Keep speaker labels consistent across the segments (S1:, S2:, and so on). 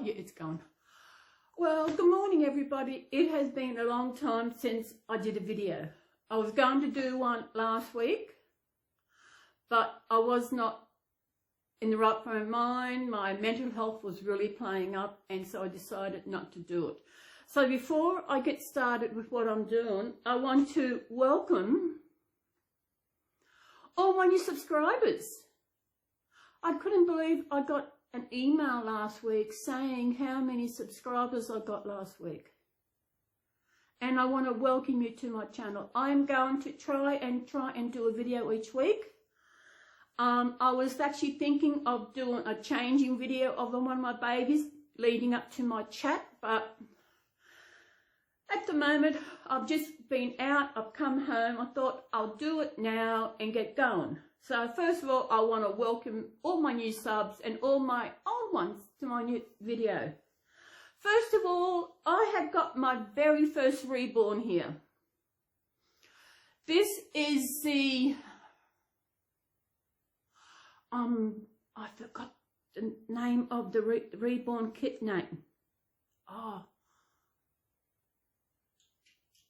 S1: yeah, it's gone. Well, good morning, everybody. It has been a long time since I did a video. I was going to do one last week, but I was not in the right frame of mind. My mental health was really playing up, and so I decided not to do it. So before I get started with what I'm doing, I want to welcome all my new subscribers. I couldn't believe I got an email last week saying how many subscribers I got last week. And I want to welcome you to my channel. I'm going to try and do a video each week. I was actually thinking of doing a changing video of one of my babies leading up to my chat, but at the moment I've just been out, I've come home, I thought I'll do it now and get going. So first of all, I want to welcome all my new subs and all my old ones to my new video. First of all, I have got my very first Reborn here. This is the, I forgot the name of the Reborn kit name. Oh,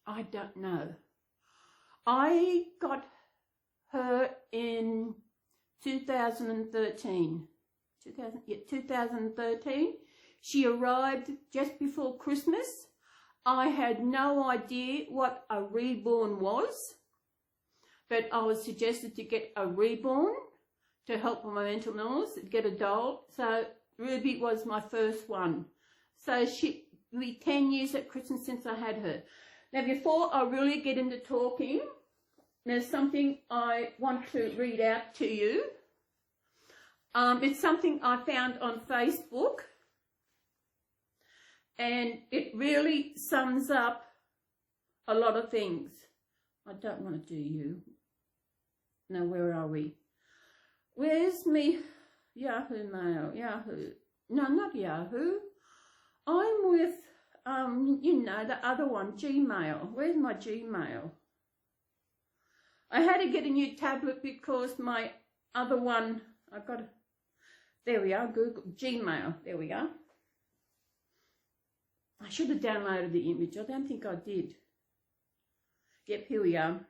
S1: I don't know. I got her in 2013. 2013. She arrived just before Christmas. I had no idea what a Reborn was, but I was suggested to get a Reborn to help with my mental illness, get a doll. So Ruby was my first one. So she will be 10 years at Christmas since I had her. Now before I really get into talking, there's something I want to read out to you. It's something I found on Facebook, and it really sums up a lot of things. I don't want to do you. Now, where are we? Where's me Yahoo Mail? Yahoo. No, not Yahoo. I'm with, you know, the other one, Gmail. Where's my Gmail? I had to get a new tablet because my other one, I've got, there we are, Google, Gmail, there we are. I should have downloaded the image, I don't think I did. Yep, here we are.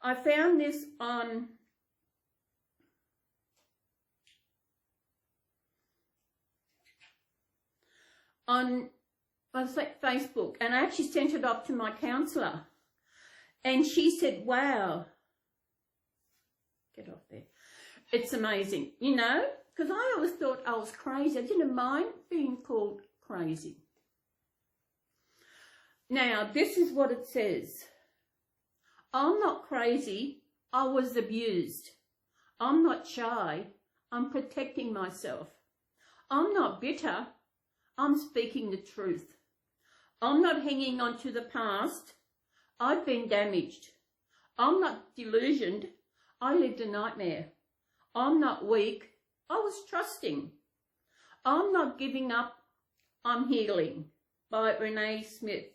S1: I found this on Facebook, and I actually sent it off to my counsellor. And she said, wow, get off there. It's amazing, you know, because I always thought I was crazy. I didn't mind being called crazy. Now, this is what it says. I'm not crazy. I was abused. I'm not shy. I'm protecting myself. I'm not bitter. I'm speaking the truth. I'm not hanging on to the past. I've been damaged. I'm not delusioned. I lived a nightmare. I'm not weak. I was trusting. I'm not giving up. I'm healing. By Renee Smith.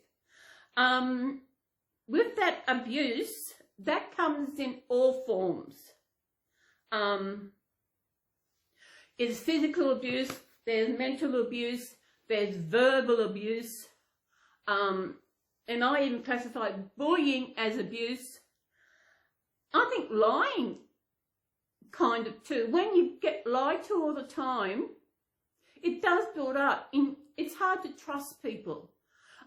S1: With that abuse, that comes in all forms. It's physical abuse, there's mental abuse, there's verbal abuse, and I even classify bullying as abuse. I think lying kind of too. When you get lied to all the time, it does build up. It's hard to trust people.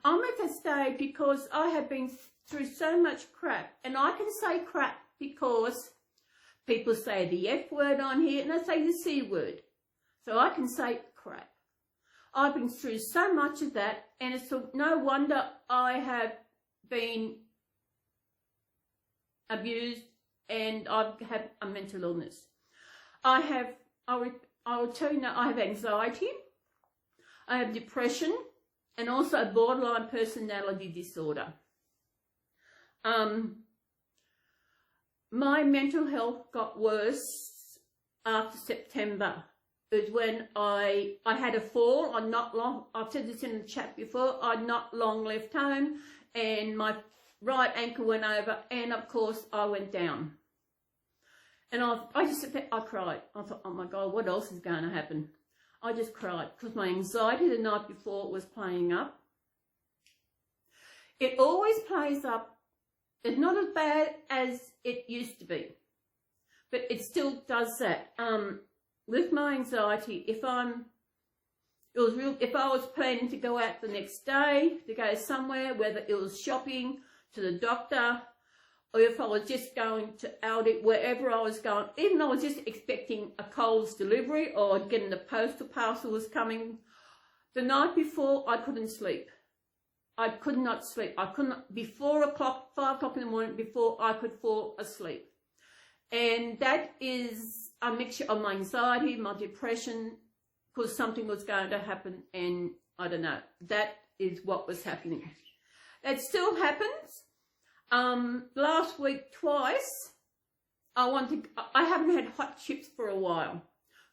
S1: I'm at that stage because I have been through so much crap, and I can say crap because people say the F word on here and they say the C word. So I can say crap. I've been through so much of that, and it's no wonder I have been abused and I've had a mental illness. I will tell you now, I have anxiety, I have depression, and also borderline personality disorder. My mental health got worse after September. It was when I had a fall. I've said this in the chat before, I'd not long left home and my right ankle went over, and of course I went down. And I cried. I thought, oh my God, what else is going to happen? I just cried because my anxiety the night before was playing up. It always plays up. It's not as bad as it used to be, but it still does that. With my anxiety, if I was planning to go out the next day, to go somewhere, whether it was shopping, to the doctor, or if I was just going to Aldi, wherever I was going, even though I was just expecting a Coles delivery or getting the postal parcel was coming, the night before I couldn't sleep. I could not sleep. I couldn't, before 5 o'clock in the morning, before I could fall asleep. And that is a mixture of my anxiety, my depression, because something was going to happen, and I don't know. That is what was happening. It still happens. Last week twice, I haven't had hot chips for a while,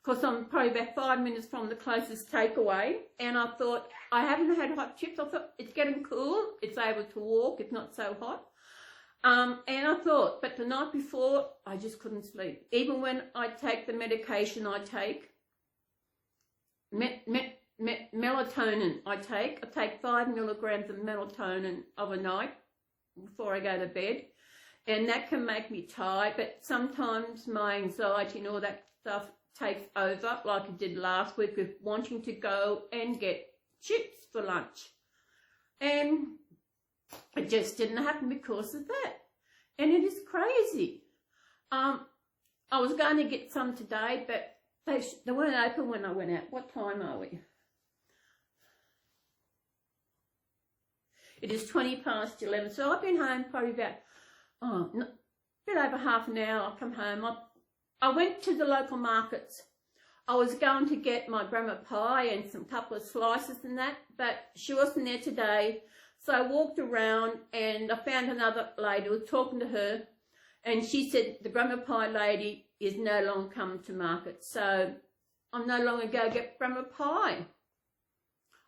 S1: because I'm probably about 5 minutes from the closest takeaway, and I thought, I haven't had hot chips. I thought, it's getting cool, it's able to walk, it's not so hot. And I thought, but the night before, I just couldn't sleep. Even when I take the medication I take, melatonin I take 5 milligrams of melatonin overnight before I go to bed, and that can make me tired, but sometimes my anxiety and all that stuff takes over, like it did last week with wanting to go and get chips for lunch, and it just didn't happen because of that, and it is crazy. I was going to get some today, but they weren't open when I went out. What time are we? It is 11:20, so I've been home probably about, a bit over half an hour. I've come home. I went to the local markets. I was going to get my grandma pie and some couple of slices and that, but she wasn't there today. So I walked around and I found another lady. I was talking to her, and she said the grandma pie lady is no longer coming to market. So I'm no longer going to get grandma pie.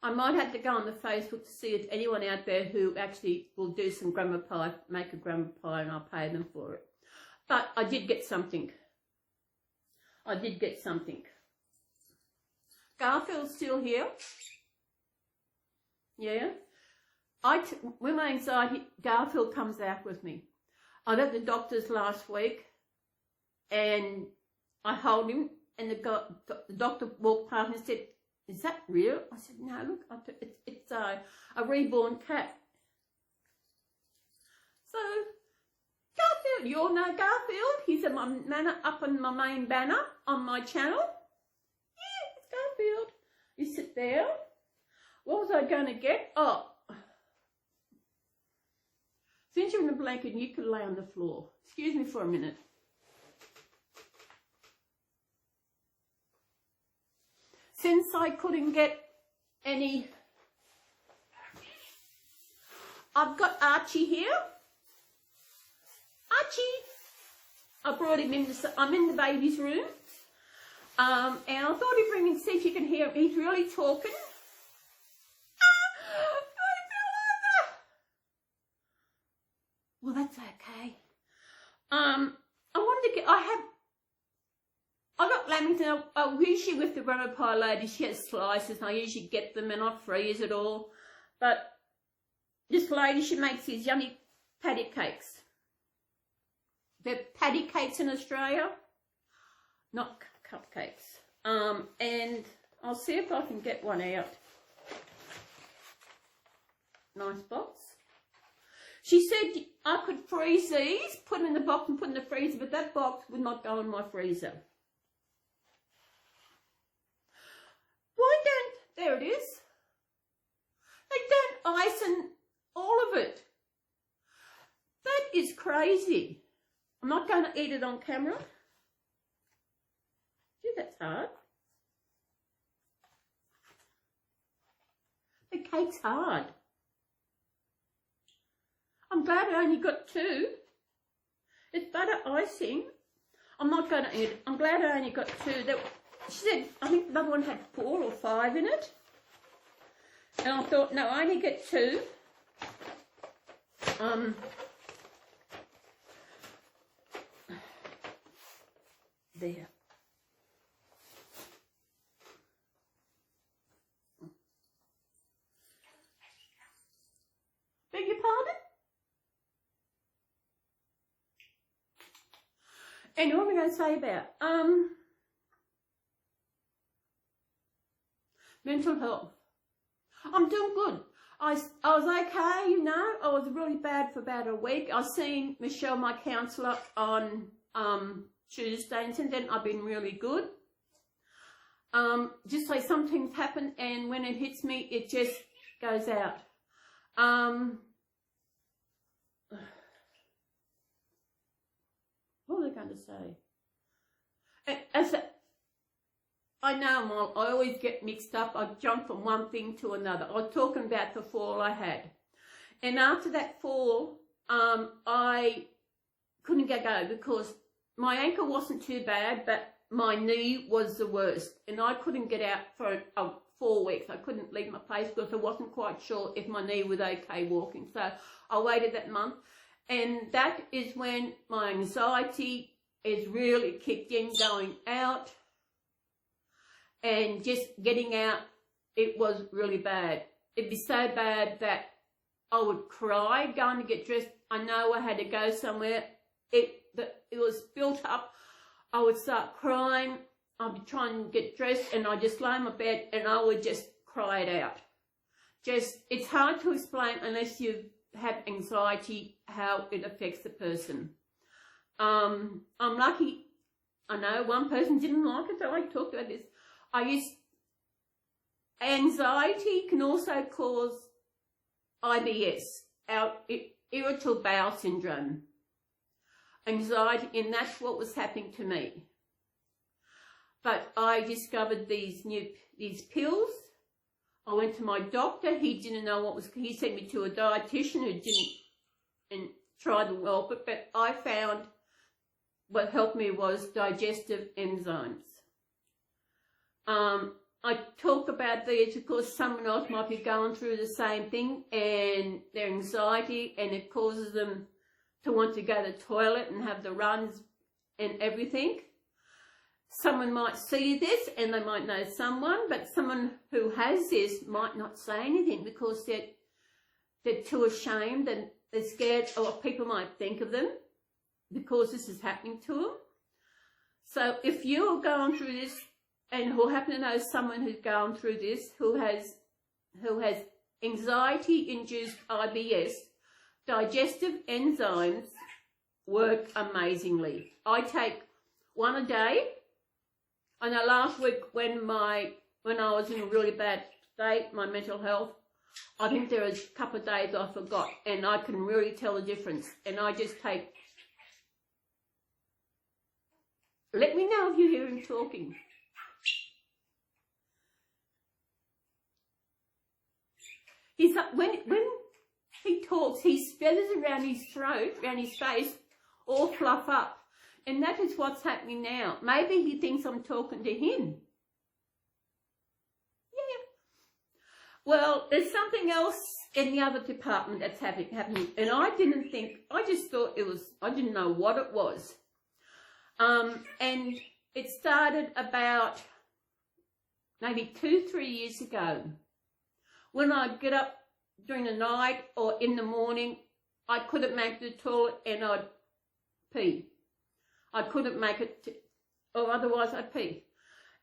S1: I might have to go on the Facebook to see if anyone out there who actually will do some grandma pie, make a grandma pie, and I'll pay them for it. But I did get something. Garfield's still here. Yeah. With my anxiety, Garfield comes out with me. I was at the doctor's last week, and I hold him, and the doctor walked past and said, "Is that real?" I said, "No, look, it's a reborn cat." So, Garfield, you all know Garfield. He's up on my main banner on my channel. Yeah, it's Garfield. You sit there. What was I going to get? Oh, since you're in a blanket, you could lay on the floor. Excuse me for a minute. Since I couldn't get any, I've got Archie here. Archie, I brought him in. I'm in the baby's room, and I thought I'd bring him, see if you can hear him. He's really talking. Well, that's okay. I wanted to get. I got lamington. Usually with the grandma pie lady, she has slices, and I usually get them and I freeze it all. But this lady, she makes these yummy patty cakes. They're patty cakes in Australia, not cupcakes. And I'll see if I can get one out. Nice box. She said I could freeze these, put them in the box and put them in the freezer, but that box would not go in my freezer. Why don't, there it is. They don't ice and all of it. That is crazy. I'm not going to eat it on camera. Gee, that's hard. The cake's hard. I'm glad I only got 2. It's butter icing. I'm not going to eat it. I'm glad I only got 2. She said, I think the other one had 4 or 5 in it. And I thought, no, I only get 2. There. And what am I going to say about? Mental health. I'm doing good. I was okay, you know. I was really bad for about a week. I seen Michelle, my counsellor, on Tuesday, and since then I've been really good. Just like some things happen, and when it hits me, it just goes out. What was I going to say? I know I always get mixed up. I jump from one thing to another. I was talking about the fall I had. And after that fall, I couldn't get go because my ankle wasn't too bad, but my knee was the worst. And I couldn't get out for 4 weeks. I couldn't leave my place because I wasn't quite sure if my knee was okay walking. So I waited that month. And that is when my anxiety is really kicked in, going out. And just getting out, it was really bad. It'd be so bad that I would cry going to get dressed. I know I had to go somewhere. It was built up. I would start crying. I'd be trying to get dressed and I'd just lay in my bed and I would just cry it out. It's hard to explain unless you have anxiety how it affects the person. I'm lucky. I know one person didn't like it, so I talked about this. Anxiety can also cause IBS, irritable bowel syndrome. Anxiety, and that's what was happening to me. But I discovered these pills. I went to my doctor. He didn't know what was. He sent me to a dietitian who didn't and tried to help it. But I found what helped me was digestive enzymes. I talk about these because someone else might be going through the same thing and their anxiety, and it causes them to want to go to the toilet and have the runs and everything. Someone might see this and they might know someone, but someone who has this might not say anything because they're too ashamed and they're scared of what people might think of them because this is happening to them. So if you're going through this and who happen to know someone who's gone through this, who has anxiety-induced IBS, digestive enzymes work amazingly. I take one a day. I know last week when I was in a really bad state, my mental health, I think there was a couple of days I forgot, and I can really tell the difference. And I just take. Let me know if you hear him talking. He's when he talks, his feathers around his throat, around his face, all fluff up. And that is what's happening now. Maybe he thinks I'm talking to him. Yeah. Well, there's something else in the other department that's happening. And I just thought it was, I didn't know what it was. And it started about maybe 2-3 years ago. When I'd get up during the night or in the morning, I couldn't make the toilet and I'd pee. I couldn't make it, or otherwise I'd pee.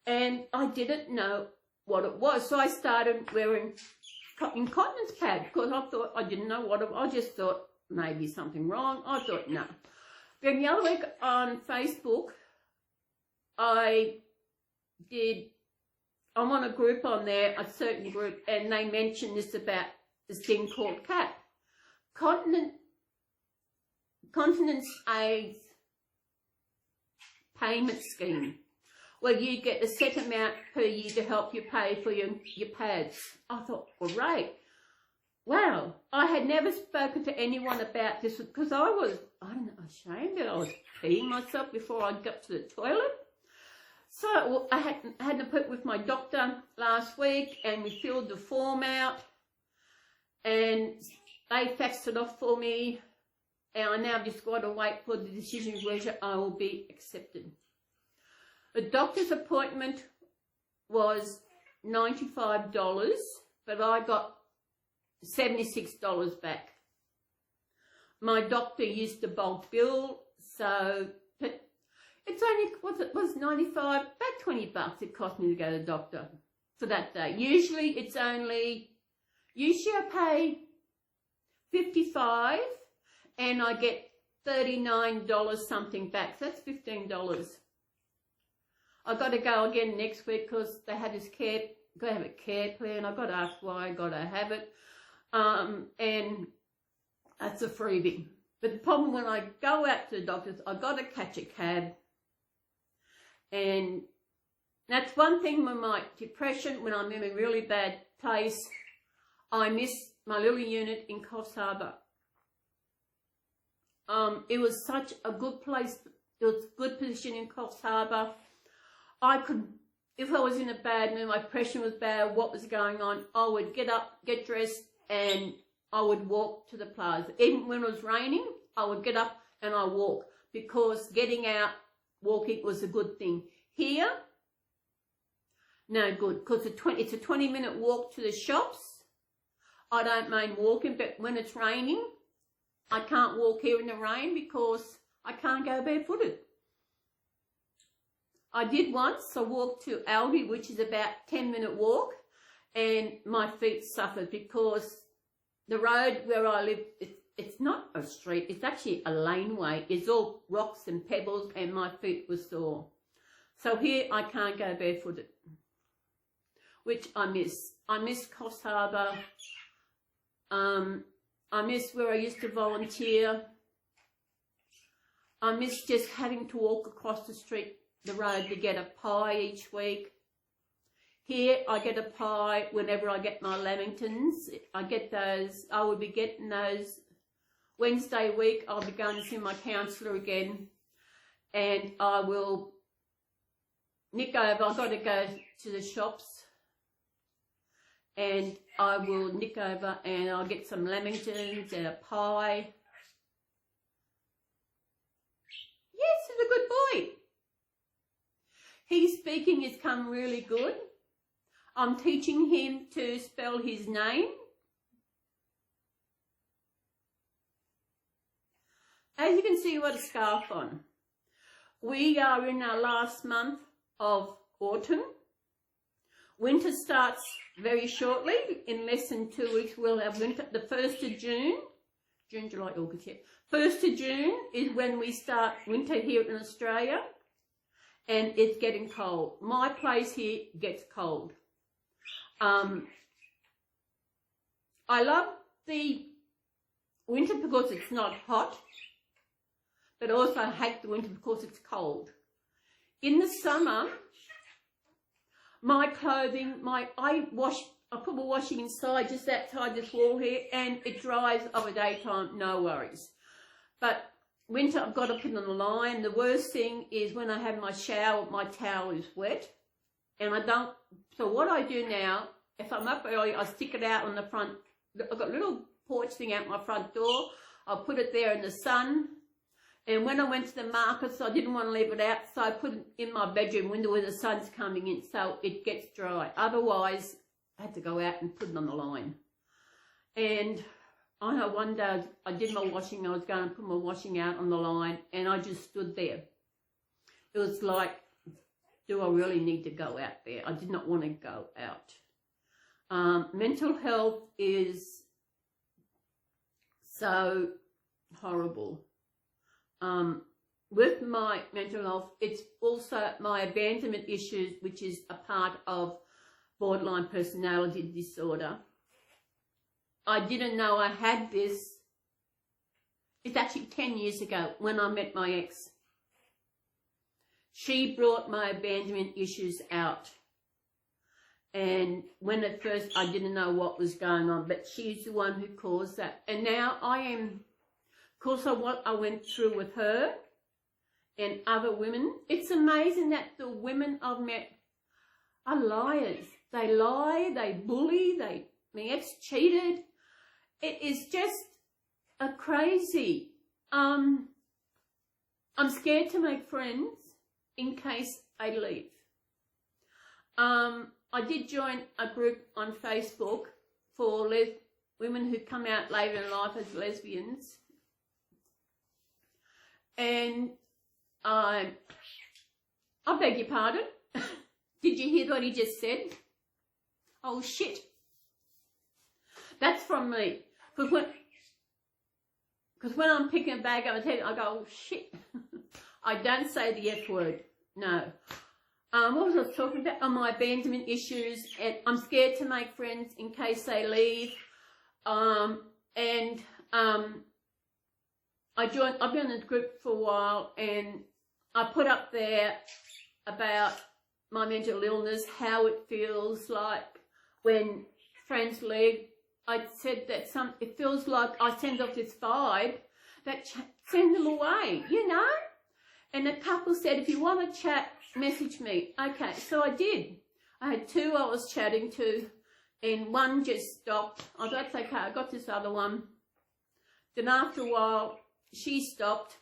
S1: And I didn't know what it was. So I started wearing incontinence pads because I didn't know what it was. I just thought maybe something wrong. I thought no. Then the other week on Facebook, I'm on a group on there, a certain group, and they mentioned this about this thing called CAP. Continence Aids Payment Scheme, where you get a set amount per year to help you pay for your pads. I thought, great. Wow, I had never spoken to anyone about this because I was, ashamed that I was peeing myself before I got to the toilet. So I had to put with my doctor last week and we filled the form out and they faxed it off for me, and I now just got to wait for the decision whether I will be accepted. The doctor's appointment was $95, but I got $76 back. My doctor used the bulk bill, so It's only, was 95, about 20 bucks it cost me to go to the doctor for that day. Usually I pay 55 and I get $39 something back. So that's $15. I've got to go again next week because they have this got to have a care plan. I've got to ask why I got to have it. And that's a freebie. But the problem when I go out to the doctors, I've got to catch a cab. And that's one thing with my depression, when I'm in a really bad place, I miss my little unit in Coffs Harbour. It was such a good place. It was a good position in Coffs Harbour. I could, if I was in a bad mood, my depression was bad, what was going on, I would get up, get dressed, and I would walk to the plaza. Even when it was raining, I would get up and I walk, because getting out, walking was a good thing. Here, no good, because it's a 20-minute walk to the shops. I don't mind walking, but when it's raining, I can't walk here in the rain because I can't go barefooted. I did once. I walked to Aldi, which is about a 10-minute walk, and my feet suffered because the road where I live, it's not a street, it's actually a laneway. It's all rocks and pebbles, and my feet were sore. So here I can't go barefooted, which I miss. I miss Coffs Harbour. I miss where I used to volunteer. I miss just having to walk across the road to get a pie each week. Here I get a pie whenever I get my lamingtons. I get those. I will be getting those Wednesday week. I'll be going to see my counsellor again, and I will nick over. I've got to go to the shops, and I will nick over and I'll get some lamingtons and a pie. Yes, he's a good boy. His speaking has come really good. I'm teaching him to spell his name. As you can see, I've got a scarf on. We are in our last month of autumn. Winter starts very shortly. In less than 2 weeks, we'll have winter. The 1st of June, July, August, yeah. 1st of June is when we start winter here in Australia, and it's getting cold. My place here gets cold. I love the winter because it's not hot, but also I hate the winter because it's cold. In the summer, my clothing, I put my washing inside, just outside this wall here, and it dries over daytime, no worries. But winter, I've got to put it on the line. The worst thing is when I have my shower, my towel is wet, and I don't. So what I do now, if I'm up early, I stick it out on the front. I've got a little porch thing out my front door. I'll put it there in the sun. And when I went to the markets, I didn't want to leave it out, so I put it in my bedroom window where the sun's coming in, so it gets dry. Otherwise, I had to go out and put it on the line. And I know one day I did my washing, I was going to put my washing out on the line, and I just stood there. It was like, do I really need to go out there? I did not want to go out. Mental health is so horrible. With my mental health, it's also my abandonment issues, which is a part of borderline personality disorder. I didn't know I had this. It's actually 10 years ago when I met my ex. She brought my abandonment issues out. And when at first I didn't know what was going on, but she's the one who caused that. And now I am, because of what I went through with her and other women, it's amazing that the women I've met are liars. They lie, they bully, my ex cheated. It is just a crazy. I'm scared to make friends in case I leave. I did join a group on Facebook for women who come out later in life as lesbians. And I beg your pardon. Did you hear what he just said? Oh, shit. That's from me. Because when I'm picking a bag up, I go, oh, shit. I don't say the F word. No. What was I talking about? Oh, my abandonment issues. And I'm scared to make friends in case they leave. I've been in a group for a while, and I put up there about my mental illness, how it feels like when friends leave. I said that it feels like I send off this vibe that send them away, you know? And a couple said, if you want to chat, message me. Okay, so I did. I had two I was chatting to, and one just stopped. I thought, that's okay, I got this other one. Then after a while, she stopped,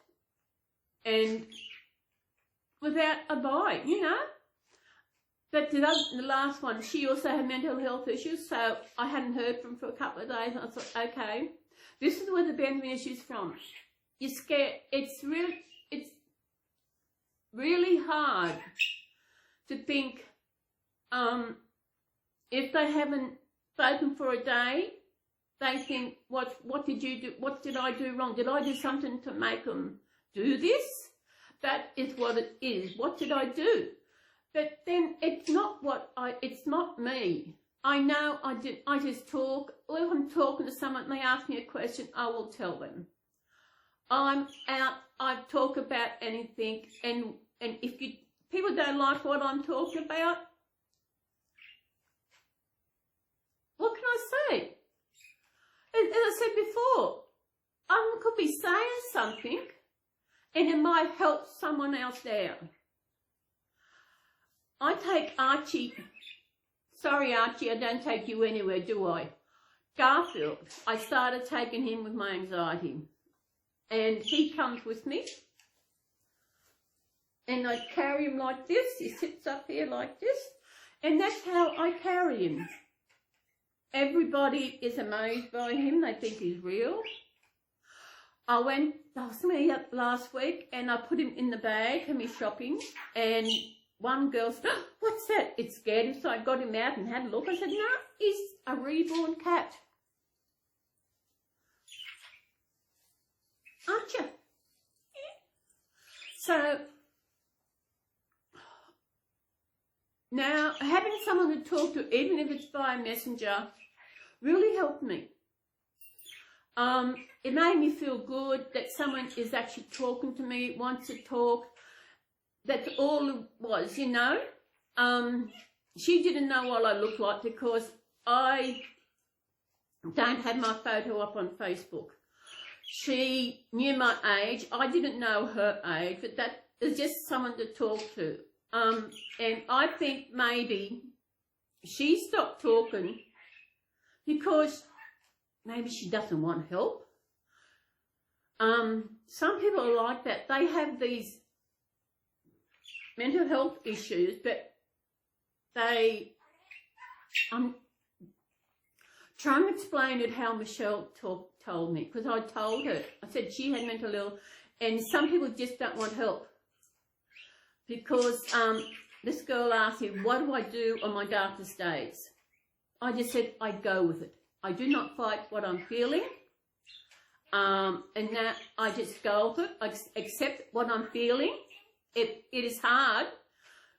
S1: and without a bite, you know? But the last one, she also had mental health issues, so I hadn't heard from her for a couple of days, and I thought, okay, this is where the abandonment issue's from. You're scared. It's really hard to think, if they haven't spoken for a day, they think, what did you do? What did I do wrong? Did I do something to make them do this? That is what it is. What did I do? But then it's not me. I know I just talk. If I'm talking to someone and they ask me a question, I will tell them. I'm out, I talk about anything, and if people don't like what I'm talking about, what can I say? As I said before, I could be saying something and it might help someone else out. I take Archie, sorry Archie, I don't take you anywhere, do I? Garfield, I started taking him with my anxiety. And he comes with me. And I carry him like this. He sits up here like this. And that's how I carry him. Everybody is amazed by him. They think he's real. I went last week and I put him in the bag for me shopping. And one girl said, oh, what's that? It scared him. So I got him out and had a look. I said, no, he's a reborn cat. Aren't you? Yeah. So now having someone to talk to, even if it's by messenger, really helped me. It made me feel good that someone is actually talking to me, wants to talk. That's all it was, you know. She didn't know what I looked like because I don't have my photo up on Facebook. She knew my age. I didn't know her age, but that is just someone to talk to. And I think maybe she stopped talking because maybe she doesn't want help. Some people are like that. They have these mental health issues, but I'm trying to explain it how Michelle told me, because I told her, I said she had mental illness, and some people just don't want help. Because this girl asked me, what do I do on my darkest days? I just said, I go with it. I do not fight what I'm feeling. And now I just go with it. I accept what I'm feeling. It is hard,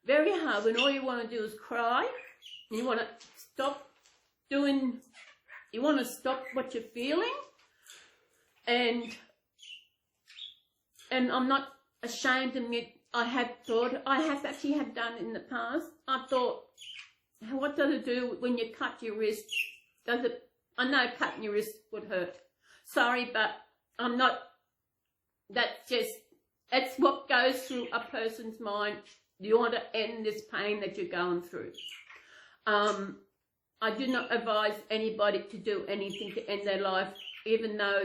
S1: very hard, when all you want to do is cry. And you want to stop doing, you want to stop what you're feeling. And I'm not ashamed to admit I have thought, I have actually have done in the past. I thought, what does it do when you cut your wrist? Does it, I know cutting your wrist would hurt. Sorry, but I'm not, that's what goes through a person's mind. You want to end this pain that you're going through. I do not advise anybody to do anything to end their life, even though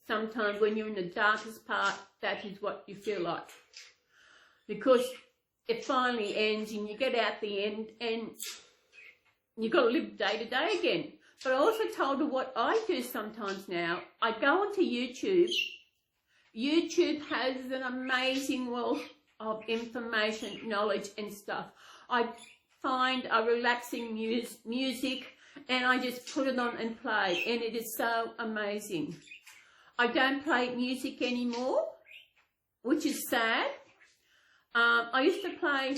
S1: sometimes when you're in the darkest part, that is what you feel like. Because it finally ends and you get out the end and you've got to live day to day again. But I also told her what I do sometimes now. I go onto YouTube. YouTube has an amazing wealth of information, knowledge and stuff. I find a relaxing music and I just put it on and play, and it is so amazing. I don't play music anymore, which is sad. I used to play...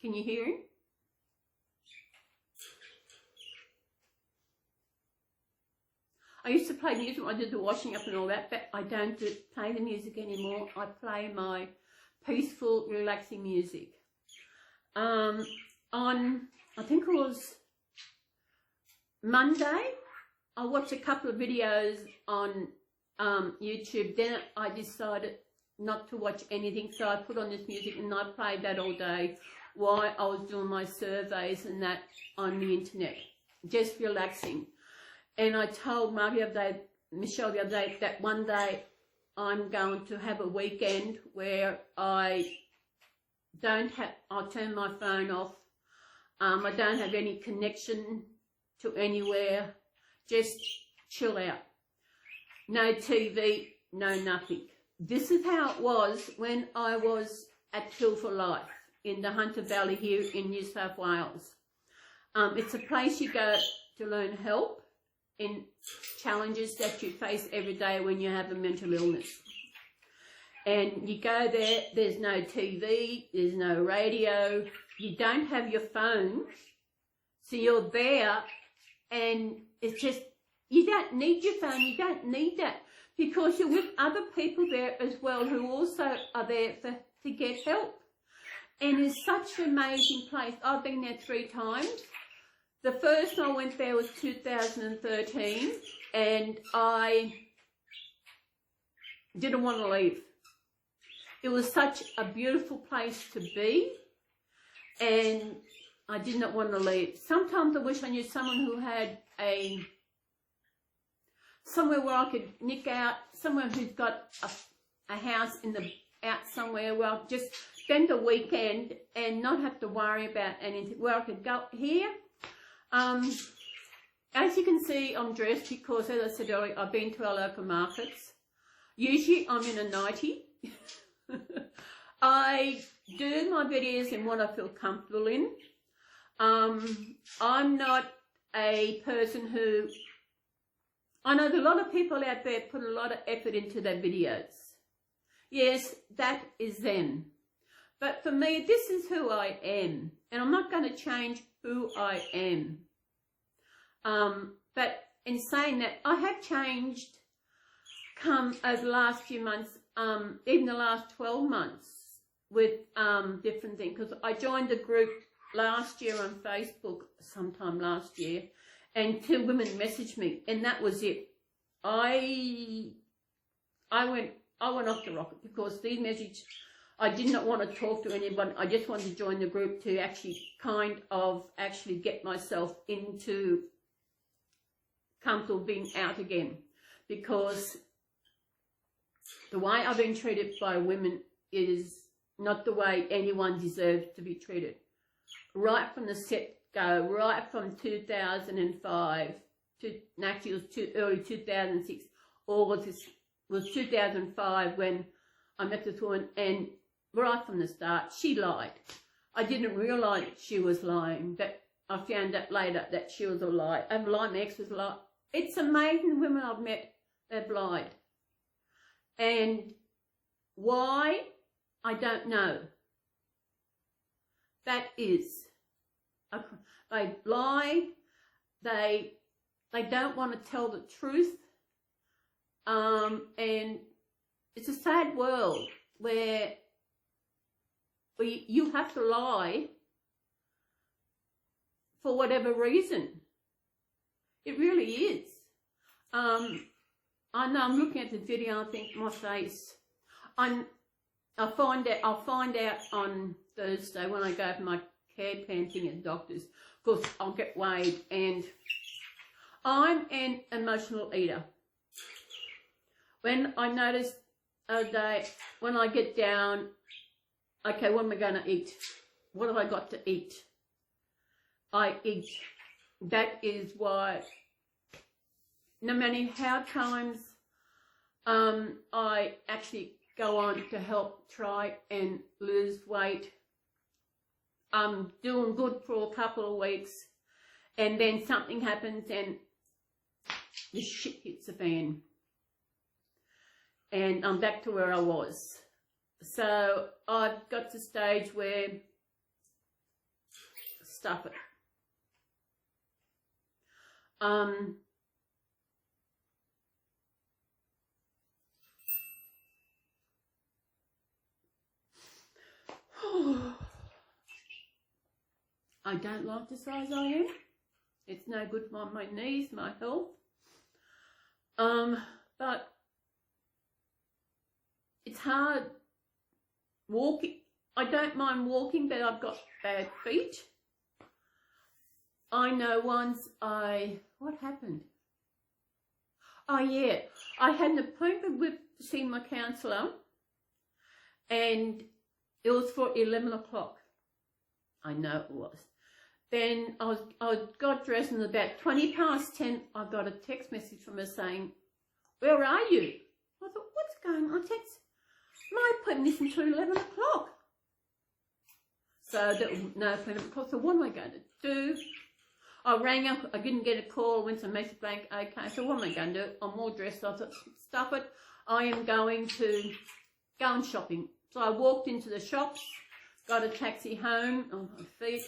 S1: Can you hear him? I used to play music when I did the washing up and all that, but I don't play the music anymore. I play my peaceful, relaxing music. On, I think it was Monday, I watched a couple of videos on YouTube. Then I decided not to watch anything, so I put on this music and I played that all day while I was doing my surveys and that on the internet, just relaxing. And I told Michelle the other day that one day I'm going to have a weekend where I'll turn my phone off. I don't have any connection to anywhere, just chill out. No TV, no nothing. This is how it was when I was at Hill for Life in the Hunter Valley here in New South Wales. It's a place you go to learn help in challenges that you face every day when you have a mental illness. And you go there, there's no TV, there's no radio, you don't have your phone, so you're there and it's just, you don't need your phone, you don't need that, because you're with other people there as well who also are there to get help. And it's such an amazing place. I've been there 3 times. The first time I went there was 2013 and I didn't want to leave. It was such a beautiful place to be and I did not want to leave. Sometimes I wish I knew someone who had somewhere where I could nick out, someone who's got a house out somewhere where I'll just spend a weekend and not have to worry about anything, where I could go here. As you can see, I'm dressed because, as I said earlier, I've been to our local markets. Usually I'm in a nightie. I do my videos in what I feel comfortable in. I'm not a person who... I know that a lot of people out there put a lot of effort into their videos. Yes, that is them. But for me, this is who I am. And I'm not going to change who I am. But in saying that, I have changed over the last few months, even the last 12 months with different things. Because I joined a group last year on Facebook, sometime last year, and 2 women messaged me, and that was it. I went off the rocket because these messages, I did not want to talk to anyone. I just wanted to join the group to actually get myself into comfortable being out again, because the way I've been treated by women is not the way anyone deserves to be treated. Right from the get-go, right from 2005 to, actually it was early 2006, August was 2005 when I met this woman, and right from the start, she lied. I didn't realise she was lying, but I found out later that she was a lie. I've lied, my ex was a lie. It's amazing women I've met, they've lied. And why? I don't know. That is, they lie, they don't want to tell the truth, and it's a sad world where you have to lie for whatever reason. It really is. I know I'm looking at the video, I think my face. I'll find out on Thursday when I go for my care plan thing at the doctor's. Of course, I'll get weighed, and I'm an emotional eater. When I notice the other day, when I get down, okay, what am I going to eat? What have I got to eat? I eat. That is why. no matter how times I actually go on to help try and lose weight, I'm doing good for a couple of weeks, and then something happens and the shit hits the fan, and I'm back to where I was. So I've got to the stage where stuff it. I don't like the size I am. It's no good for my knees, my health. But it's hard walking. I don't mind walking, but I've got bad feet. I know once what happened? Oh yeah, I had an appointment with seeing my counsellor, and it was for 11 o'clock. I know it was. Then I got dressed, and about 20 past 10, I got a text message from her saying, "Where are you?" I thought, what's going on? Text, my appointment isn't until 11 o'clock. So there was no appointment. So what am I going to do? I rang up, I didn't get a call, went to message bank, okay, so what am I going to do? I'm all dressed, I thought, stuff it, I am going to go and shopping. So I walked into the shops, got a taxi home on my feet.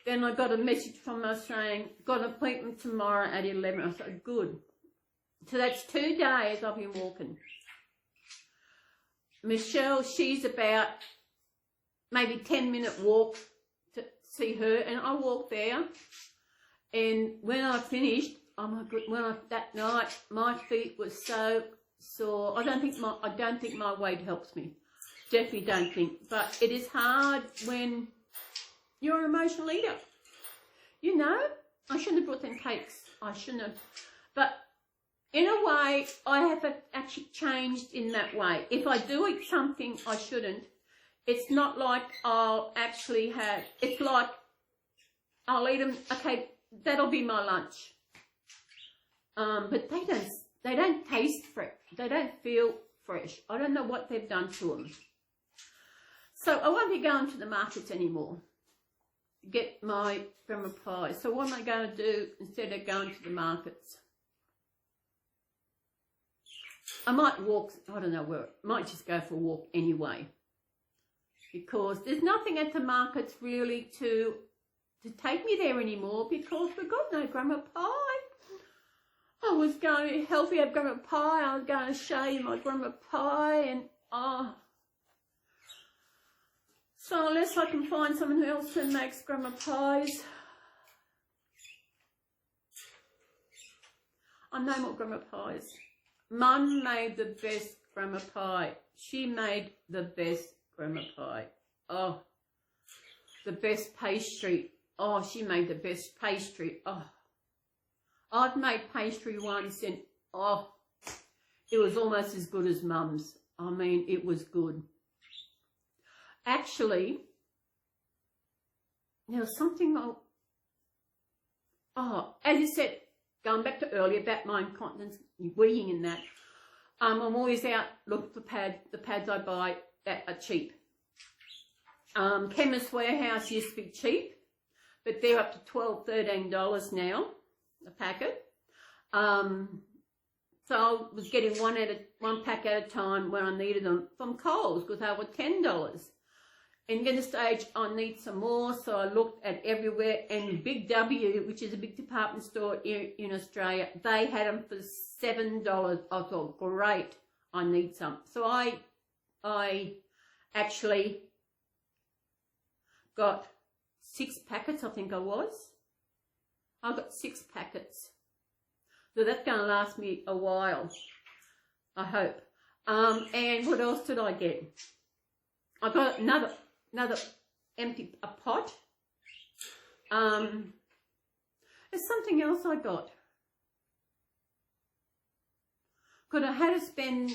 S1: Then I got a message from her saying, got an appointment tomorrow at 11. I said, good. So that's 2 days I've been walking. Michelle, she's about maybe 10-minute walk to see her, and I walked there. And when I finished, oh my God, that night, my feet were so sore. I don't think my weight helps me. Definitely don't think. But it is hard when you're an emotional eater. You know, I shouldn't have brought them cakes. I shouldn't have. But in a way, I have actually changed in that way. If I do eat something I shouldn't, it's not like I'll actually have, it's like I'll eat them, okay, that'll be my lunch. But they don't taste fresh. They don't feel fresh. I don't know what they've done to them. So I won't be going to the markets anymore. Get my grandma pie. So what am I going to do instead of going to the markets? I might walk, I don't know where, might just go for a walk anyway. Because there's nothing at the markets really to take me there anymore, because we've got no grandma pie. I was going to help you have grandma pie. I was going to show you my grandma pie, and so unless I can find someone else who makes grandma pies, I know more grandma pies. Mum made the best grandma pie. She made the best grandma pie. Oh, the best pastry. Oh, she made the best pastry. Oh, I've made pastry once, and oh, it was almost as good as Mum's. I mean, it was good. Actually, there was something, as you said, going back to earlier about my incontinence, weeing and that, I'm always out looking for the pads I buy that are cheap. Chemist Warehouse used to be cheap, but they're up to $12, $13 now, a packet. So I was getting one pack at a time when I needed them from Coles, because they were $10. And at the stage, I need some more, so I looked at everywhere, and Big W, which is a big department store in Australia, they had them for $7. I thought, great, I need some. So I actually got 6 packets, I think I was. I got 6 packets. So that's going to last me a while, I hope. And what else did I get? I got another empty pot. There's something else I got. Because I had to spend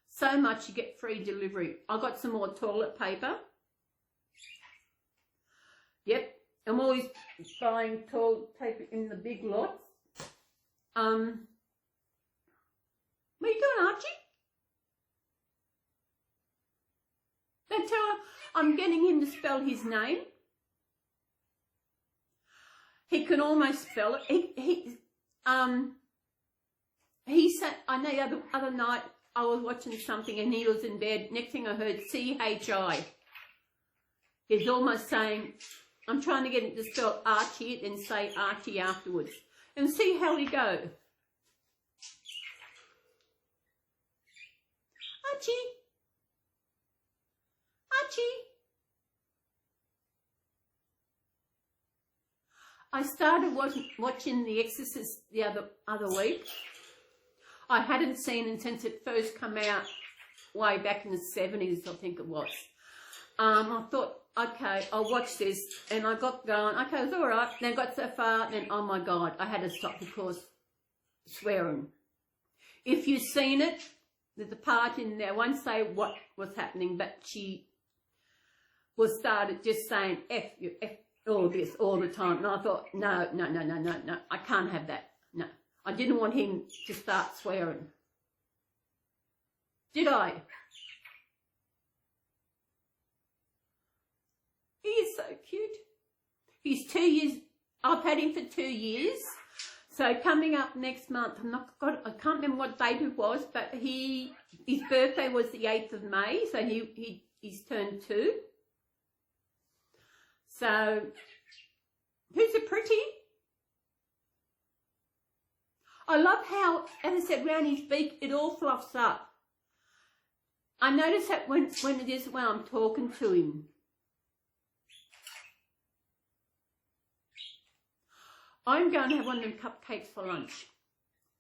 S1: so much to get free delivery. I got some more toilet paper. Yep, I'm always buying toilet paper in the big lots. what are you doing, Archie? They tell her I'm getting him to spell his name. He can almost spell it. He said, I know the other night I was watching something and he was in bed. Next thing I heard, C-H-I. He's almost saying, I'm trying to get him to spell Archie and say Archie afterwards. And see how he go. Archie. Archie. I started watching The Exorcist the other week. I hadn't seen it since it first came out way back in the 70s, I think it was. I thought, okay, I'll watch this. And I got going. Okay, it was all right. Then I got so far, and oh my God, I had to stop because swearing. If you've seen it, there's a part in there, I won't say what was happening, but she was started just saying F you, F all this all the time. And I thought, no, I can't have that. No. I didn't want him to start swearing. Did I? He is so cute. He's 2 years. I've had him for 2 years. So coming up next month, I can't remember what date it was, but his birthday was the 8th of May, so he's turned 2. So, who's a pretty? I love how, as I said, round his beak, it all fluffs up. I notice that when I'm talking to him. I'm going to have one of them cupcakes for lunch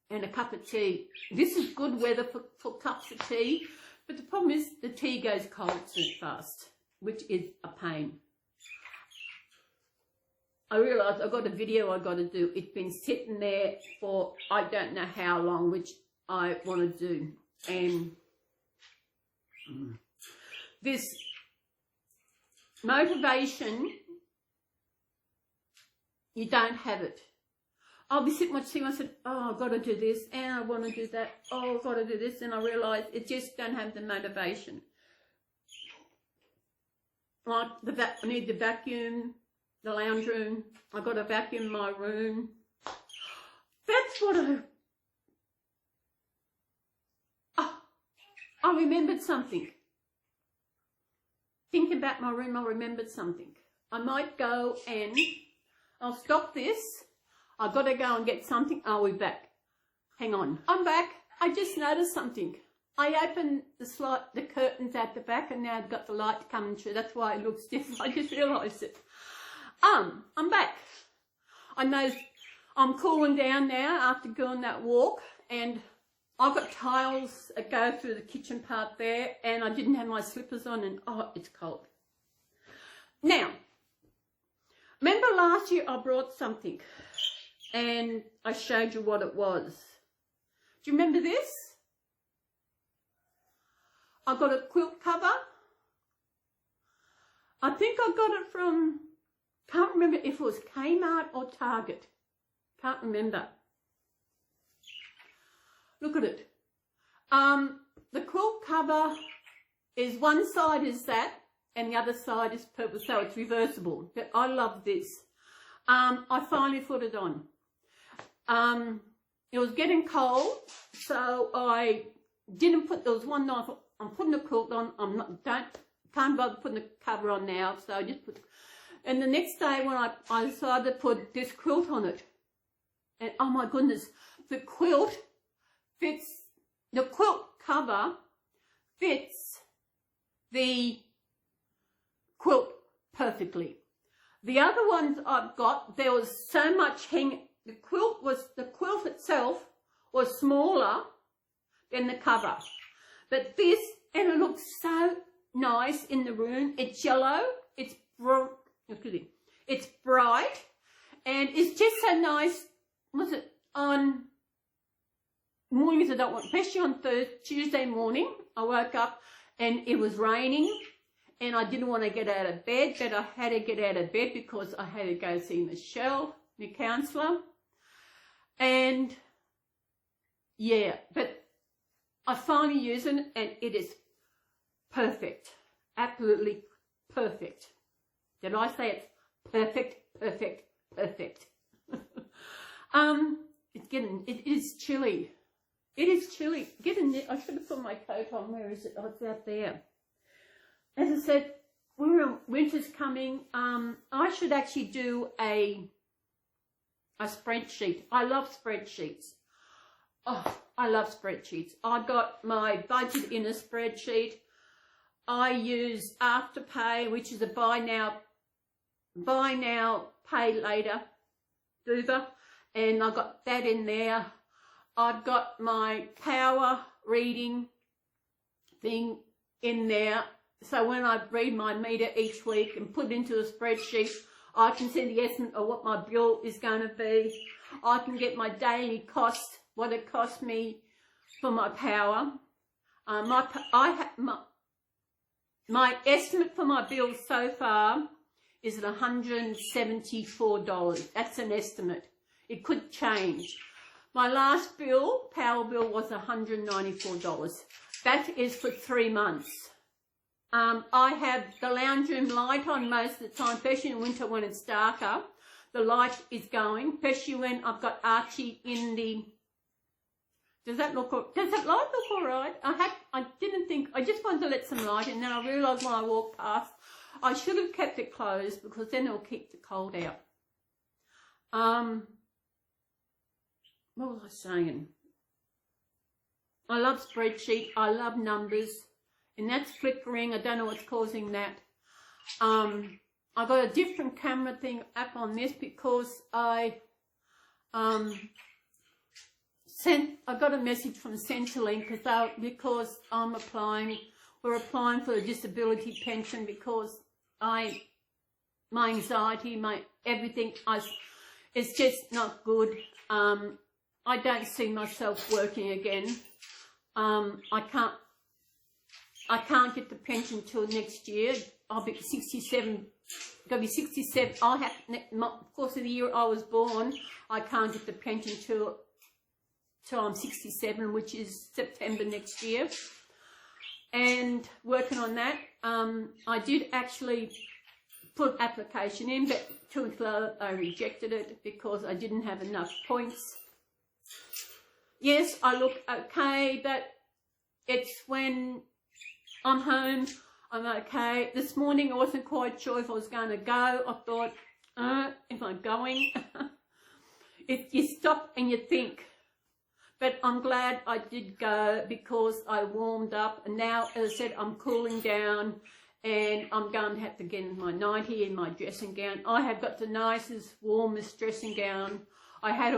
S1: and a cup of tea. This is good weather for cups of tea, but the problem is the tea goes cold too fast, which is a pain. I realised I've got a video I've got to do. It's been sitting there for I don't know how long, which I want to do. And this motivation, you don't have it. I'll be sitting watching and I said, oh, I've got to do this, and I want to do that, oh, I've got to do this, and I realise it just don't have the motivation. Like, I need to vacuum the lounge room. I've got to vacuum my room. That's what I remembered something. Think about my room, I remembered something. I might go and I'll stop this. I've got to go and get something. I'll be back. Hang on. I'm back. I just noticed something. I opened the curtains at the back and now I've got the light coming through. That's why it looks different. I just realised it. I'm back. I know I'm cooling down now after going that walk, and I've got tiles that go through the kitchen part there, and I didn't have my slippers on, and oh, it's cold. Now, remember last year I brought something and I showed you what it was. Do you remember this? I got a quilt cover. I think I got it from, can't remember if it was Kmart or Target. Can't remember. Look at it. The quilt cover is one side is that and the other side is purple, so it's reversible. But I love this. I finally put it on. It was getting cold, so I didn't put, there was one night I'm putting the quilt on. Can't bother putting the cover on now, so I just put. And the next day when I decided to put this quilt on it, and oh my goodness, the quilt fits. The quilt cover fits the quilt perfectly. The other ones I've got, there was so much hanging. The quilt itself was smaller than the cover, but this, and it looks so nice in the room. It's yellow. It's it's bright, and it's just so nice. Was it on mornings I don't want, especially on Tuesday morning, I woke up and it was raining and I didn't want to get out of bed, but I had to get out of bed because I had to go see Michelle, my counsellor. And yeah, but I finally use it and it is perfect. Absolutely perfect. Did I say it's perfect, perfect, perfect? It is chilly. It is chilly. I should have put my coat on. Where is it? Oh, it's out there. As I said, winter's coming. I should actually do a spreadsheet. I love spreadsheets. Oh, I love spreadsheets. I got my budget in a spreadsheet. I use Afterpay, which is a buy now, pay later dover, and I got that in there. I've got my power reading thing in there. So when I read my meter each week and put it into a spreadsheet, I can see the estimate of what my bill is going to be. I can get my daily cost, what it cost me for my power. My estimate for my bill so far is at $174. That's an estimate. It could change. My last bill, power bill, was $194. That is for 3 months. I have the lounge room light on most of the time, especially in winter when it's darker. The light is going, especially when I've got Archie in the... Does that light look all right? I didn't think, I just wanted to let some light in, and then I realised when I walked past, I should have kept it closed because then it'll keep the cold out. What was I saying? I love spreadsheet. I love numbers. And that's flickering. I don't know what's causing that. I got a different camera thing app on this because I got a message from Centrelink because we're applying for a disability pension because my anxiety, my everything, it's just not good. I don't see myself working again. I can't get the pension till next year. I'll be 67. Gonna be 67. Of course, of the year I was born, I can't get the pension till I'm 67, which is September next year. And working on that, I did actually put application in, but 2 weeks later I rejected it because I didn't have enough points. Yes, I look okay, but it's when I'm home, I'm okay. This morning I wasn't quite sure if I was going to go. I thought, if I'm going, you stop and you think. But I'm glad I did go because I warmed up, and now, as I said, I'm cooling down and I'm going to have to get in my nightie and my dressing gown. I have got the nicest, warmest dressing gown. I had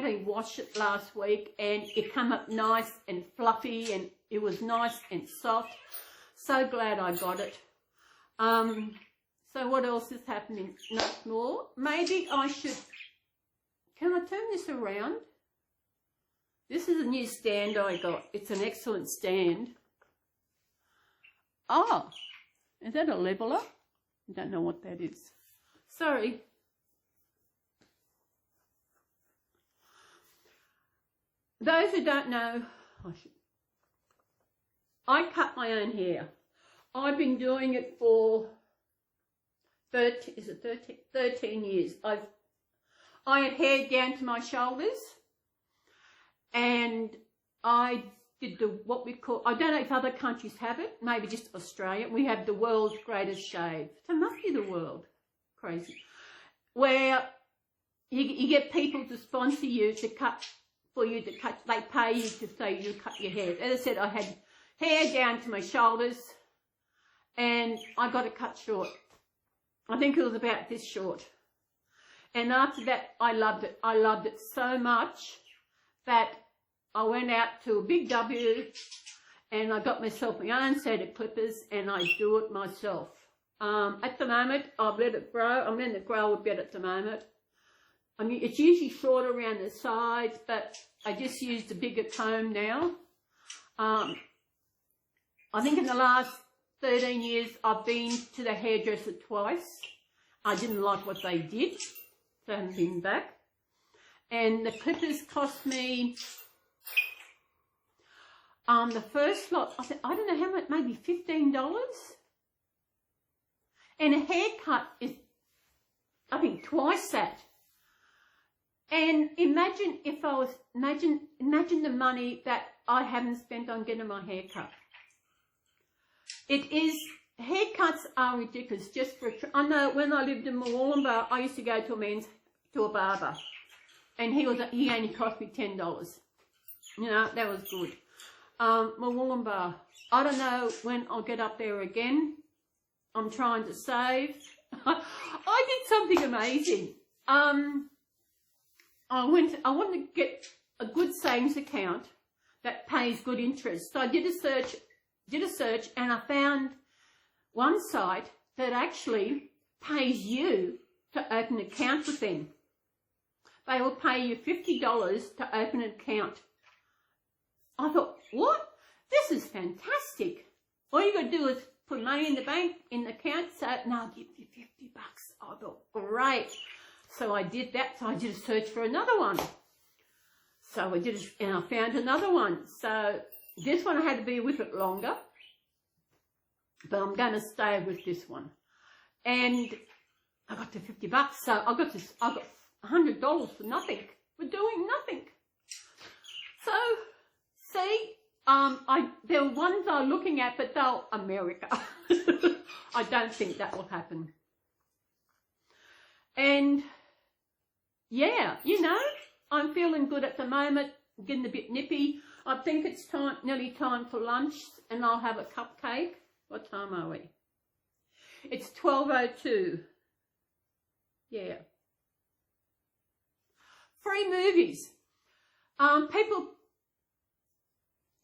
S1: to wash it last week and it came up nice and fluffy and it was nice and soft. So glad I got it. So what else is happening? Not more. Maybe I should... Can I turn this around? This is a new stand I got. It's an excellent stand. Oh, is that a leveler? I don't know what that is. Sorry. Those who don't know, I cut my own hair. I've been doing it for 13 years. I had hair down to my shoulders, and I did what we call, I don't know if other countries have it, maybe just Australia. We have the world's greatest shave. So it must be the world. Crazy. Where you get people to sponsor you to cut, they pay you to say you cut your hair. As I said, I had hair down to my shoulders and I got it cut short. I think it was about this short. And after that, I loved it. I loved it so much that I went out to a Big W and I got myself my own set of clippers and I do it myself. At the moment, I've let it grow. I'm letting it grow a bit at the moment. I mean, it's usually short around the sides, but I just used a bigger comb now. I think in the last 13 years, I've been to the hairdresser twice. I didn't like what they did, so I haven't been back. And the clippers cost me The first lot, I don't know how much, maybe $15. And a haircut is, I think, twice that. And imagine if I was, imagine the money that I haven't spent on getting my hair cut. It is, haircuts are ridiculous. Just for, I know when I lived in Mooloolaba, I used to go to a barber. And he only cost me $10. You know, that was good. Mooloolaba, I don't know when I'll get up there again. I'm trying to save. I did something amazing. I wanted to get a good savings account that pays good interest. So I did a search and I found one site that actually pays you to open an account with them. They will pay you $50 to open an account. I thought, what? This is fantastic. All you got to do is put money in the bank, in the account, so no, I'll give you $50. I thought, great. So I did that. So I did a search for another one. So I did it, and I found another one. So this one I had to be with it longer, but I'm going to stay with this one. And I got to $50. So I got $100 for nothing, for doing nothing. So see, there were ones I was looking at, but they're America. I don't think that will happen. And yeah, you know, I'm feeling good at the moment, getting a bit nippy. I think it's nearly time for lunch, and I'll have a cupcake. What time are we? It's 12:02. Yeah. Free movies.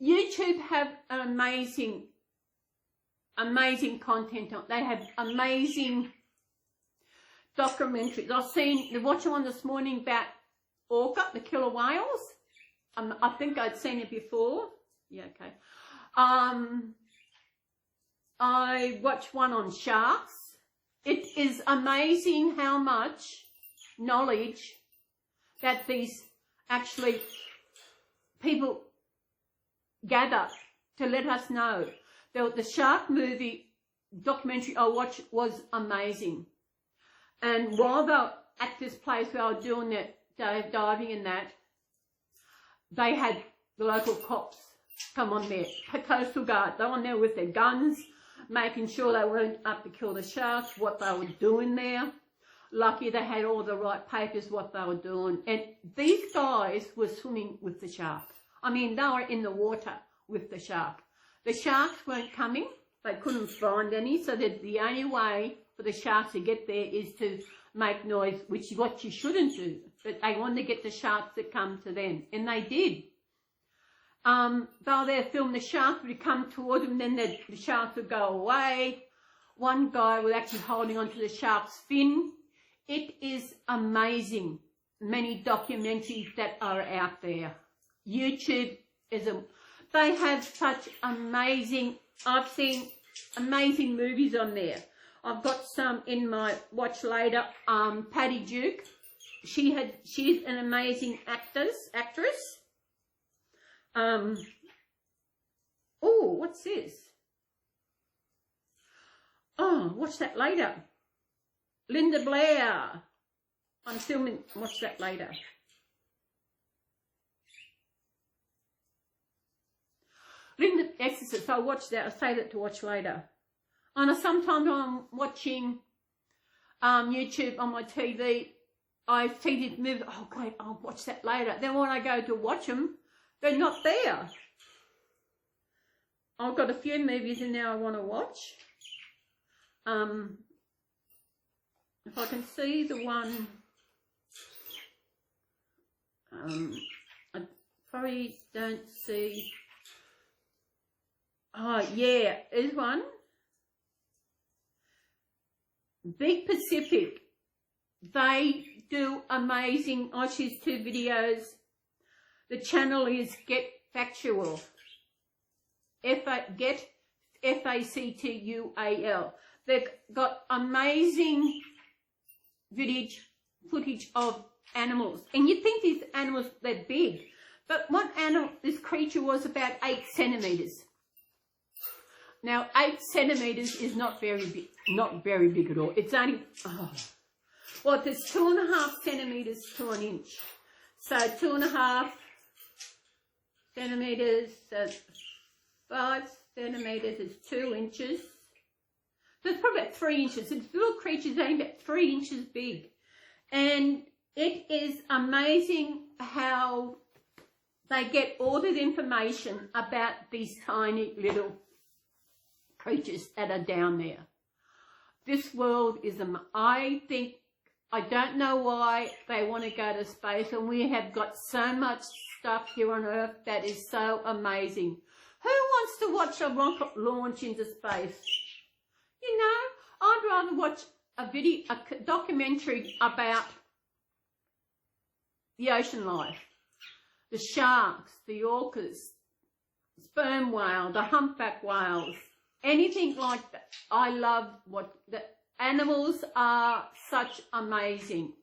S1: YouTube have an amazing content on. They have amazing documentaries. They're watching one this morning about orca, the killer whales. I think I'd seen it before. Yeah, okay. I watched one on sharks. It is amazing how much knowledge that these actually people gather to let us know. The shark movie documentary I watched was amazing. And while they were at this place where I was doing that, diving in that, they had the local cops come on there, the coastal guard. They were on there with their guns, making sure they weren't up to kill the sharks, what they were doing there. Lucky they had all the right papers, what they were doing. And these guys were swimming with the shark. I mean, they were in the water with the shark. The sharks weren't coming. They couldn't find any, so that the only way for the sharks to get there is to make noise, which is what you shouldn't do. But they wanted to get the sharks to come to them, and they did. They were there filming, the sharks would come toward them, then the sharks would go away. One guy was actually holding onto the shark's fin. It is amazing, many documentaries that are out there. YouTube is they have such amazing, I've seen amazing movies on there. I've got some in my watch later. Patty Duke, she's an amazing actress. Oh, what's this? Oh, watch that later. Linda Blair. I'm filming, watch that later. Linda Exorcist, I'll watch that, I'll save it to watch later. And sometimes I'm watching YouTube on my TV, I see this movie, oh great, I'll watch that later. Then when I go to watch them, they're not there. I've got a few movies in there I want to watch. If I can see the one, I probably don't see. Oh yeah, there's one. Big Pacific. They do amazing Archies 2 videos. The channel is Get Factual. Get F-A-C-T-U-A-L. They've got amazing footage of animals. And you think these animals, they're big. But what animal, this creature was about 8 centimetres. Now, 8 centimetres is not very big at all. It's only, well, there's 2.5 centimetres to an inch. So 2.5 centimetres, so 5 centimetres is 2 inches. So it's probably about 3 inches. This little creature is only about 3 inches big. And it is amazing how they get all this information about these tiny little creatures that are down there. This world is, I don't know why they want to go to space, and we have got so much stuff here on Earth that is so amazing. Who wants to watch a rocket launch into space? You know, I'd rather watch a documentary about the ocean life, the sharks, the orcas, sperm whale, the humpback whales, anything like that. I love what the animals are, such amazing.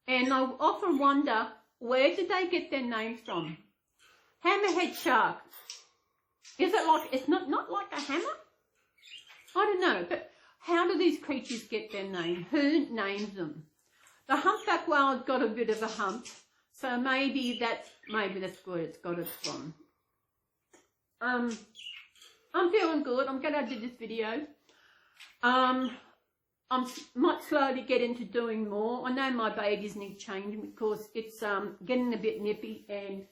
S1: And I often wonder, where did they get their name from? Hammerhead shark. Is it like, it's not like a hammer? I don't know, but how do these creatures get their name? Who names them? The humpback whale's got a bit of a hump, so maybe that's where it's got it from. I'm feeling good. I'm going to do this video. I might slowly get into doing more. I know my babies need changing because it's getting a bit nippy and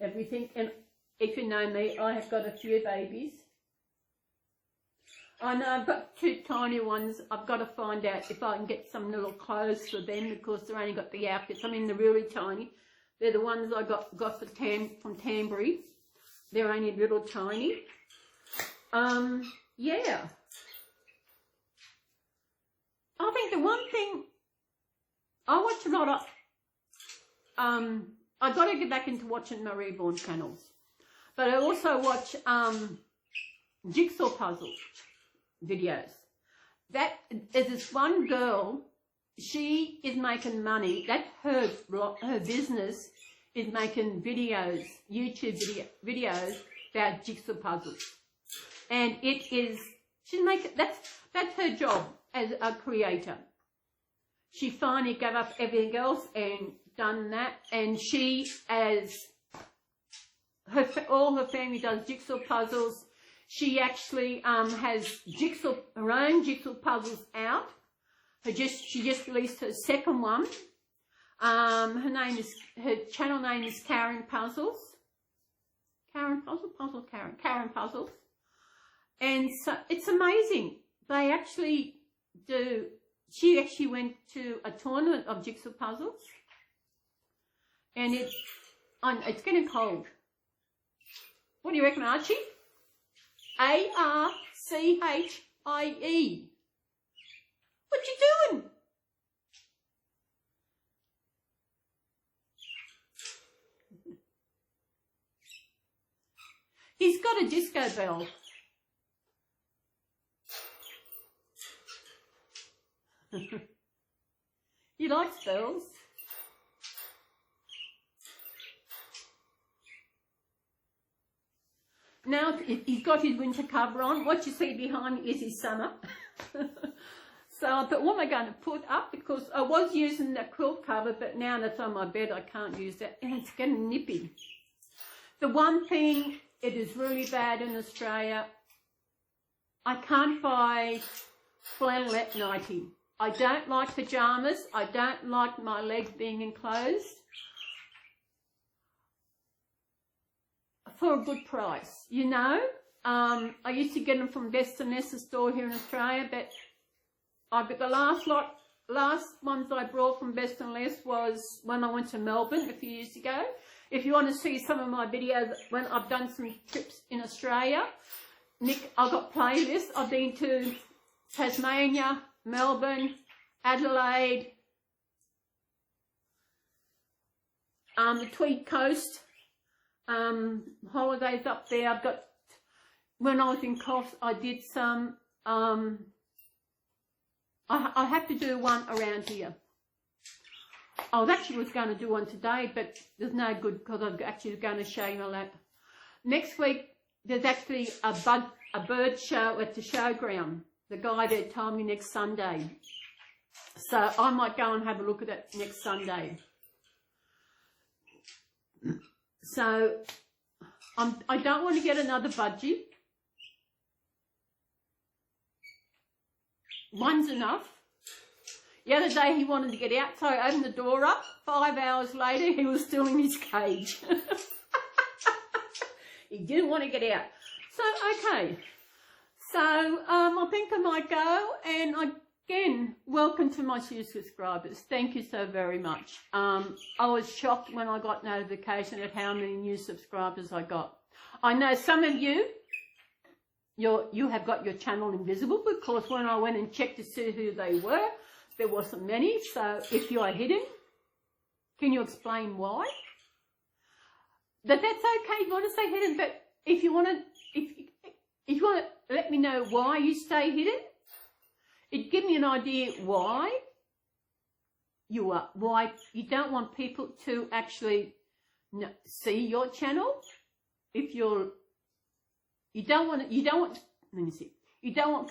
S1: everything. And if you know me, I have got a few babies. I know I've got 2 tiny ones. I've got to find out if I can get some little clothes for them because they've only got the outfits. I mean, they're really tiny. They're the ones I got from Tambury. They're only little tiny. Yeah. I think the one thing, I watch a lot of, I got to get back into watching my Reborn channels. But I also watch jigsaw puzzle videos. That is this one girl, she is making money. That's her business is making videos, YouTube videos about jigsaw puzzles. And it is, she's making, that's her job as a creator. She finally gave up everything else and done that. And she, as all her family does jigsaw puzzles, she actually has her own jigsaw puzzles out. She just released her second one. Her channel name is Karen Puzzles. Karen Puzzles. And so it's amazing. They actually do. She actually went to a tournament of jigsaw puzzles, and it's getting cold. What do you reckon, Archie? Archie. What you doing? He's got a disco bell. He likes bells. Now he's got his winter cover on. What you see behind me is his summer. So I thought, what am I going to put up? Because I was using the quilt cover, but now that's on my bed, I can't use that. And it's getting nippy. The one thing, it is really bad in Australia. I can't buy flannelette nightie. I don't like pyjamas. I don't like my legs being enclosed. For a good price, you know. I used to get them from Best & Nessa store here in Australia, but the last ones I brought from Best & Nessa was when I went to Melbourne a few years ago. If you want to see some of my videos when I've done some trips in Australia, I've got playlists. I've been to Tasmania, Melbourne, Adelaide, the Tweed Coast, holidays up there. I've got, when I was in Coffs, I did some, I have to do one around here. I actually was going to do one today, but there's no good because I'm actually going to show you my lap. Next week, there's actually a bird show at the showground. The guy there told me next Sunday. So I might go and have a look at it next Sunday. So I don't want to get another budgie. One's enough. The other day he wanted to get out, so I opened the door up. 5 hours later, he was still in his cage. He didn't want to get out. So, okay. So, I think I might go. And again, welcome to my new subscribers. Thank you so very much. I was shocked when I got notification at how many new subscribers I got. I know some of you, you have got your channel invisible because when I went and checked to see who they were, there wasn't many. So if you are hidden, can you explain why? That's okay. You want to stay hidden, but if you want to, if you want to let me know why you stay hidden, it give me an idea why you don't want people to actually see your channel. If you don't want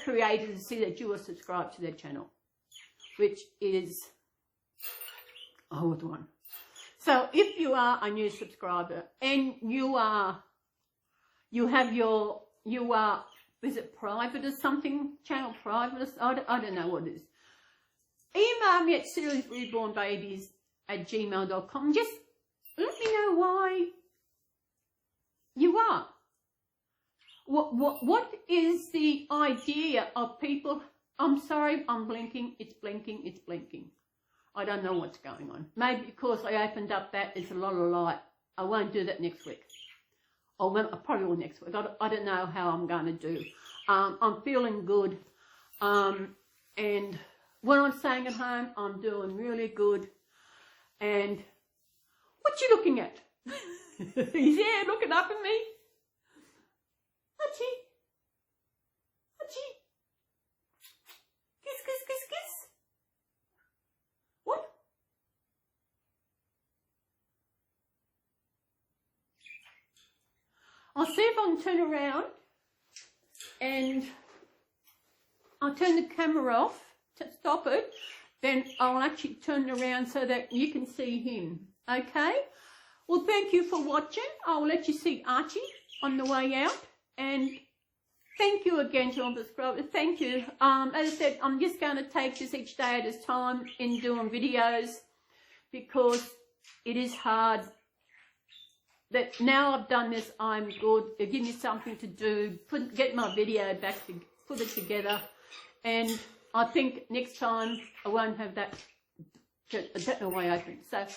S1: creators to see that you are subscribed to their channel, which is a hard one. So if you are a new subscriber and you are, is it private or something? Channel private? I don't know what it is. Email me at CelysRebornBabies@gmail.com. Just let me know why you are. What is the idea of people? I'm sorry, I'm blinking. It's blinking. It's blinking. I don't know what's going on. Maybe because I opened up that, it's a lot of light. I won't do that next week. I probably will next week. I don't know how I'm going to do. I'm feeling good. And when I'm staying at home, I'm doing really good. And what you looking at? He's there looking up at me. Archie. Archie. Kiss, kiss, kiss, kiss. What? I'll see if I can turn around and I'll turn the camera off to stop it. Then I'll actually turn it around so that you can see him. Okay? Well, thank you for watching. I'll let you see Archie on the way out. And thank you again to all the subscribers. Thank you. As I said, I'm just going to take this each day at a time in doing videos because it is hard. That now I've done this, I'm good. They give me something to do. Get my video back, put it together. And I think next time I won't have that way open. So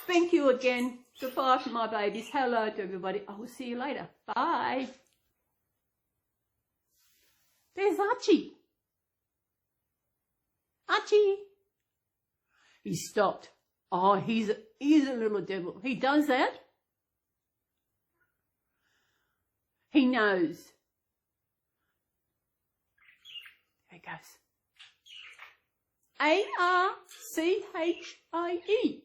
S1: thank you again. Goodbye for my babies. Hello to everybody. I will see you later. Bye. There's Archie. Archie. He stopped. Oh, he's a little devil. He does that. He knows. There he goes. ARCHIE.